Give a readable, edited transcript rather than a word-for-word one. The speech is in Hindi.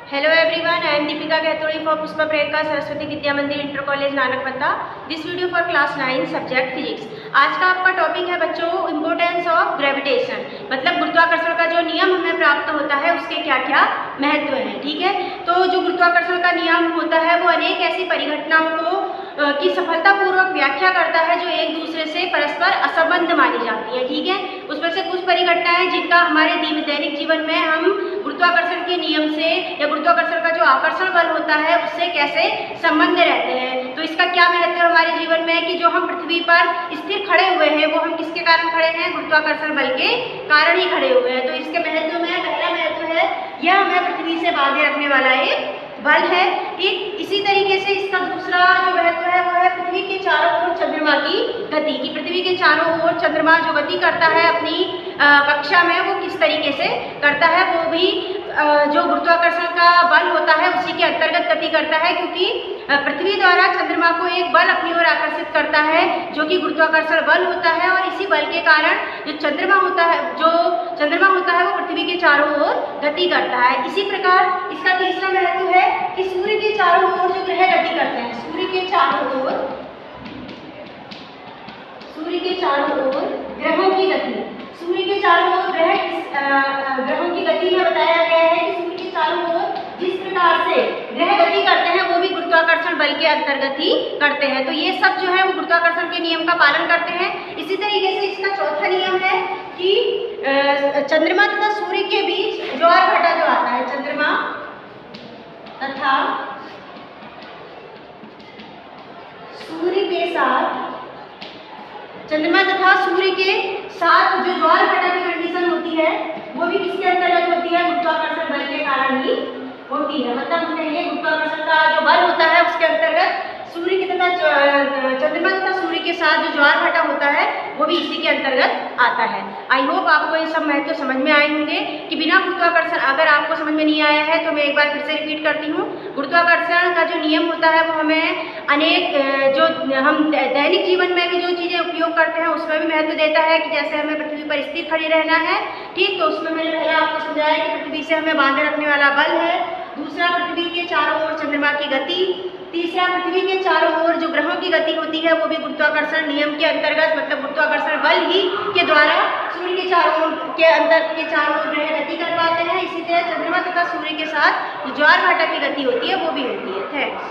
Hello everyone, I am Deepika Gathori for Pushpa Preka Saraswati Vidya Mandir inter college Nanakbanda. This video for class 9 subject physics. आज का आपका टॉपिक है बच्चों इम्पोर्टेंस ऑफ ग्रेविटेशन, मतलब गुरुत्वाकर्षण का जो नियम हमें प्राप्त होता है उसके क्या क्या महत्व है। ठीक है, तो जो गुरुत्वाकर्षण का नियम होता है वो अनेक ऐसी परिघटनाओं को की सफलतापूर्वक व्याख्या करता है जो एक दूसरे से परस्पर असंबद्ध मानी जाती है। ठीक है, उसमें से कुछ परिघटनाएं जिनका हमारे दैनिक जीवन में हम गुरुत्वाकर्षण के नियम से या गुरुत्वाकर्षण का जो आकर्षण बल होता है उससे कैसे संबंध रहते हैं। तो इसका क्या महत्व है हमारे जीवन में कि जो हम पृथ्वी पर स्थिर खड़े हुए हैं वो हम किसके कारण खड़े हैं, गुरुत्वाकर्षण बल के कारण ही खड़े हुए हैं। तो इसके महत्व में पहला महत्व है यह हमें पृथ्वी से बांधे रखने वाला एक बल है। ठीक इसी तरीके से इसका दूसरा जो महत्व है वो है पृथ्वी के चारों ओर चंद्रमा की गति की। पृथ्वी के चारों ओर चंद्रमा जो गति करता है अपनी कक्षा में वो किस तरीके से करता है, वो भी जो गुरुत्वाकर्षण का बल होता है उसी के अंतर्गत गति करता है, क्योंकि पृथ्वी द्वारा चंद्रमा को एक बल अपनी ओर आकर्षित करता है जो कि गुरुत्वाकर्षण बल होता है, और इसी बल के कारण जो चंद्रमा होता है वो पृथ्वी के चारों ओर गति करता है। इसी प्रकार इसका तीसरा महत्व है कि सूर्य के चारों ओर जो ग्रह गति करते हैं, सूर्य के चारों ओर ग्रहों की गति, सूर्य के चारों ओर ग्रहों की गति में बताया गया है कि सूर्य के चारों ओर जिस प्रकार से ग्रह गति करते हैं वो भी गुरुत्वाकर्षण बल के अंतर्गत ही करते हैं। तो ये सब जो है वो गुरुत्वाकर्षण के नियम का पालन करते हैं। इसी तरीके से इसका चौथा नियम है कि चंद्रमा तथा सूर्य के बीच ज्वार-भाटा जो आता है, चंद्रमा तथा सूर्य के साथ जो ज्वार-भाटा की कंडीशन होती है वो भी किसके अंतर्गत होती है, गुरुत्वाकर्षण बल के कारण ही होती है। मतलब हम कहेंगे गुरुत्वाकर्षण का जो बल होता है उसके अंतर्गत सूर्य के तथा चंद्रमा तथा सूर्य के साथ जो ज्वार-भाटा होता है वो भी इसी के अंतर्गत आता है। आई होप आपको ये सब महत्व समझ में आए होंगे कि बिना गुरुत्वाकर्षण, अगर आपको समझ में नहीं आया है तो मैं एक बार फिर से रिपीट करती हूँ। गुरुत्वाकर्षण का जो नियम होता है वो हमें अनेक जो हम दैनिक जीवन में भी जो चीज़ें उपयोग करते हैं उसमें भी महत्व देता है, कि जैसे हमें पृथ्वी पर स्थिर खड़े रहना है। ठीक, तो उसमें मैंने पहले आपको समझाया कि पृथ्वी से हमें बांधे रखने वाला बल है, दूसरा पृथ्वी के चारों ओर चंद्रमा की गति, तीसरा पृथ्वी के चारों ओर जो ग्रहों की गति होती है वो भी गुरुत्वाकर्षण नियम के अंतर्गत, मतलब गुरुत्वाकर्षण बल ही के द्वारा सूर्य के चारों ओर ग्रह गति कर पाते हैं। इसी तरह चंद्रमा तथा सूर्य के साथ जो ज्वार-भाटा की गति होती है वो भी होती है। थैंक्स।